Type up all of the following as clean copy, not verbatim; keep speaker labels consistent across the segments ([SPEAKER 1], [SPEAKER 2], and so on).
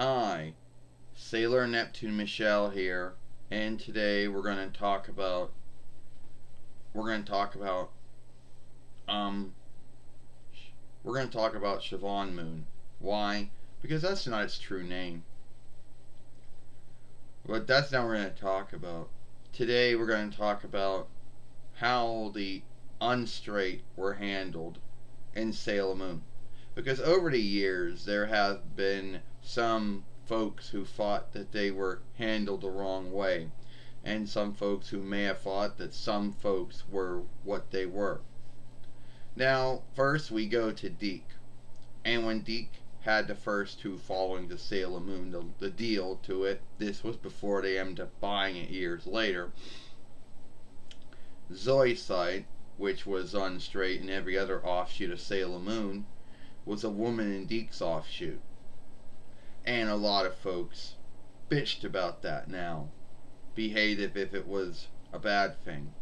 [SPEAKER 1] Hi, Sailor Neptune Michelle here, and today we're going to talk about um we're going to talk about Siobhan Moon. Why? Because that's not its true name. But that's not what we're going to talk about. Today we're going to talk about how the unstraight were handled in Sailor Moon. Because over the years there have been some folks who thought that they were handled the wrong way, and some folks who may have thought that some folks were what they were. Now, first we go to DIC, and when DIC had the first two following the Sailor Moon, the deal to it, this was before they ended up buying it years later. Zoisite, which was unstraight and every other offshoot of Sailor Moon, was a woman in DIC's offshoot. And a lot of folks bitched about that now. Behaved if it was a bad thing.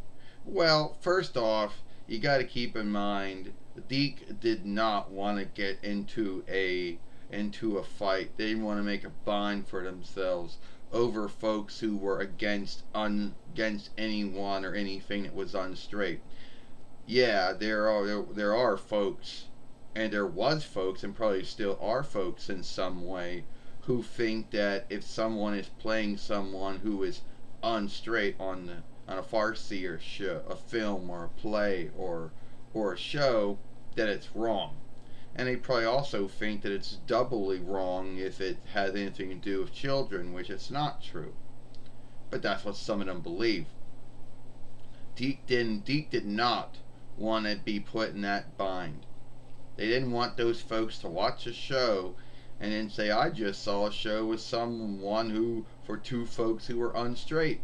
[SPEAKER 1] Well, first off, you got to keep in mind DIC did not want to get into a fight. They didn't want to make a bind for themselves over folks who were against anyone or anything that was unstraight. Yeah, there are folks, and there was folks, and probably still are folks in some way, who think that if someone is playing someone who is unstraight on a farsi or show, a film or a play or a show, that it's wrong. And they probably also think that it's doubly wrong if it has anything to do with children, which it's not true. But that's what some of them believe. DIC did not want to be put in that bind. They didn't want those folks to watch a show and then say, I just saw a show with someone who, for two folks who were unstraight.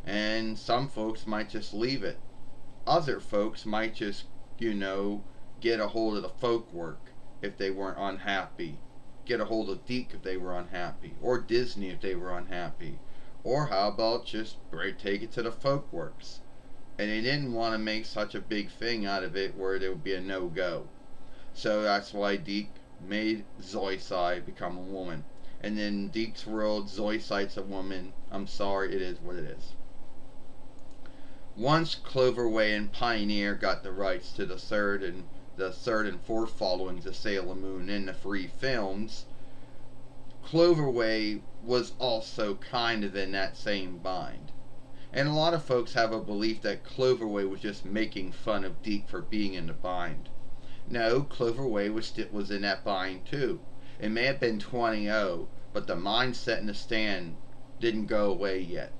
[SPEAKER 1] And some folks might just leave it. Other folks might just, get a hold of the folk work if they weren't unhappy. Get a hold of DIC if they were unhappy. Or Disney if they were unhappy. Or how about just take it to the folk works. And they didn't want to make such a big thing out of it where there would be a no-go. So that's why DIC made Zoisite become a woman. And in DIC's world, Zoisite's a woman. I'm sorry, it is what it is. Once Cloverway and Pioneer got the rights to the third and fourth followings of Sailor Moon in the 3 films, Cloverway was also kind of in that same bind. And a lot of folks have a belief that Cloverway was just making fun of DIC for being in the bind. No, Cloverway was in that bind too. It may have been 20-0, but the mindset in the stand didn't go away yet.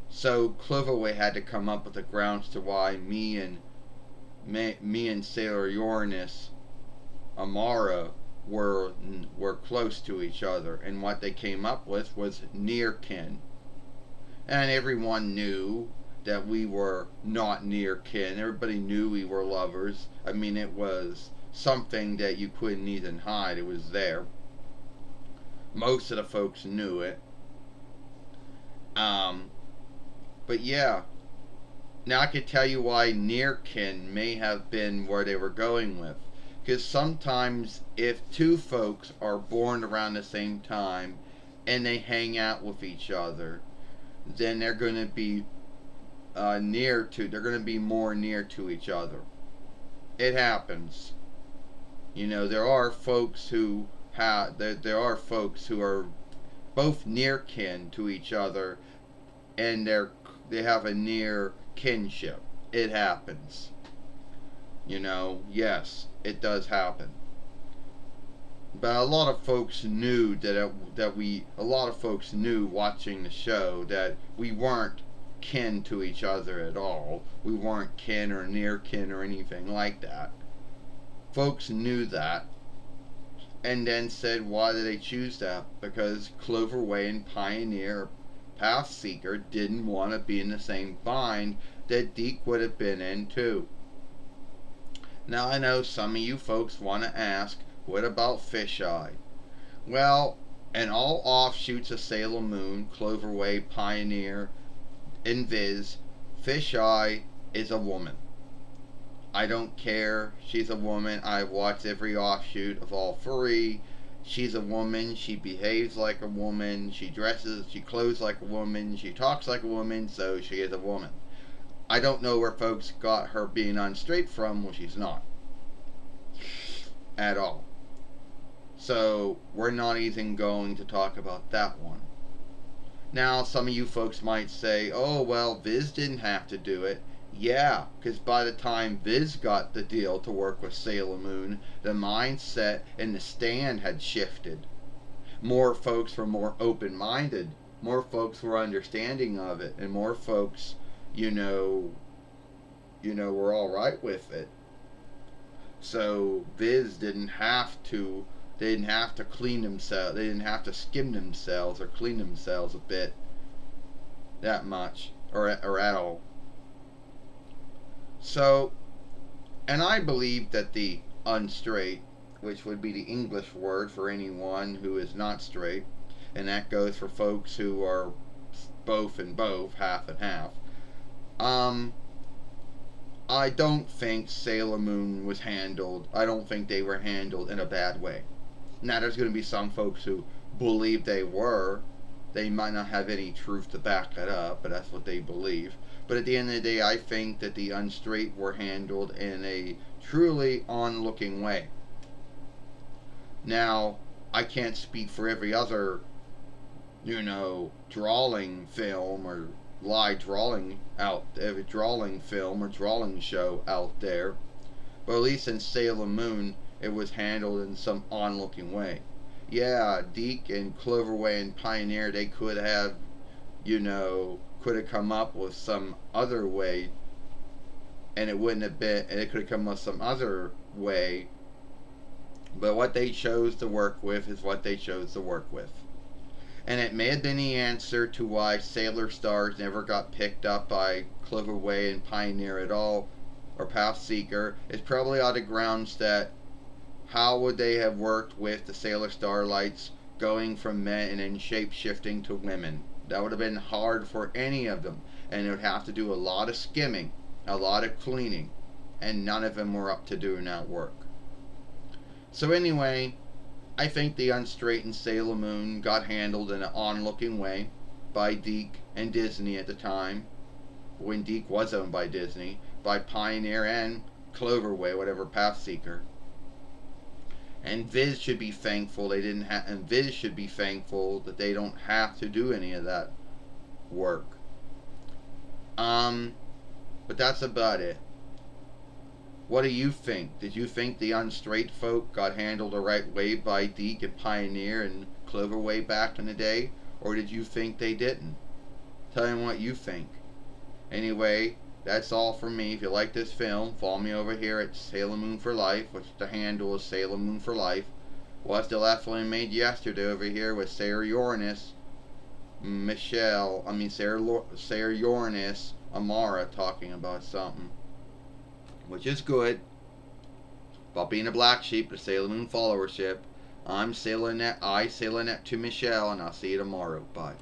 [SPEAKER 1] So Cloverway had to come up with the grounds to why me and Sailor Uranus Amara were close to each other, and what they came up with was near kin. And everyone knew that we were not near kin. Everybody knew we were lovers. I mean, it was something that you couldn't even hide. It was there. Most of the folks knew it. But yeah, now I could tell you why near kin may have been where they were going with. Because sometimes if two folks are born around the same time and they hang out with each other, then they're going to be they're going to be more near to each other. It happens. There are folks who are both near kin to each other, and they have a near kinship. It happens. Yes, it does happen. But a lot of folks knew a lot of folks knew watching the show that we weren't kin to each other at all. We weren't kin or near kin or anything like that. Folks knew that, and then said, why did they choose that? Because Cloverway and Pioneer, Pathseeker, didn't want to be in the same bind that DIC would have been in too. Now I know some of you folks want to ask, what about Fisheye? Well, in all offshoots of Sailor Moon, Cloverway, Pioneer, and Viz, Fisheye is a woman. I don't care. She's a woman. I've watched every offshoot of all 3. she's a woman, she behaves like a woman, she clothes like a woman, she talks like a woman, so she is a woman. I don't know where folks got her being unstraight from. Well, she's not. At all. So, we're not even going to talk about that one. Now, some of you folks might say, oh, well, Viz didn't have to do it. Yeah, because by the time Viz got the deal to work with Sailor Moon, the mindset and the stand had shifted. More folks were more open-minded. More folks were understanding of it. And more folks, were all right with it. So Viz didn't have to. They didn't have to clean themselves. They didn't have to skim themselves or clean themselves a bit that much or at all. So, and I believe that the unstraight, which would be the English word for anyone who is not straight, and that goes for folks who are both and both, half and half. I don't think Sailor Moon was handled. I don't think they were handled in a bad way. Now, there's going to be some folks who believe they were. They might not have any truth to back it up, but that's what they believe. But at the end of the day, I think that the unstraight were handled in a truly onlooking way. Now, I can't speak for every other, drawing film or live drawing every drawing film or drawing show out there. But at least in Sailor Moon, it was handled in some onlooking way. Yeah, DIC and Cloverway and Pioneer, they could have, could have come up with some other way, and it wouldn't have been, and it could have come up with some other way, but what they chose to work with is what they chose to work with. And it may have been the answer to why Sailor Stars never got picked up by Cloverway and Pioneer at all, or Pathseeker. It's probably on the grounds that how would they have worked with the Sailor Starlights going from men and then shape-shifting to women? That would have been hard for any of them, and it would have to do a lot of skimming, a lot of cleaning, and none of them were up to doing that work. So anyway, I think the unstraightened Sailor Moon got handled in an onlooking way by DIC and Disney at the time, when DIC was owned by Disney, by Pioneer and Cloverway, whatever, Pathseeker. And Viz should be thankful they didn't have, and Viz should be thankful that they don't have to do any of that work. But that's about it. What do you think? Did you think the unstraight folk got handled the right way by DIC and Pioneer and Cloverway back in the day? Or did you think they didn't? Tell me what you think. Anyway, that's all from me. If you like this film, follow me over here at Sailor Moon for Life, which the handle is Sailor Moon for Life. Watched the last one I made yesterday over here with Sarah Uranus, Sarah Uranus, Amara talking about something, which is good, about being a black sheep of Sailor Moon followership. I'm Sailor Neptune Michelle, and I'll see you tomorrow. Bye.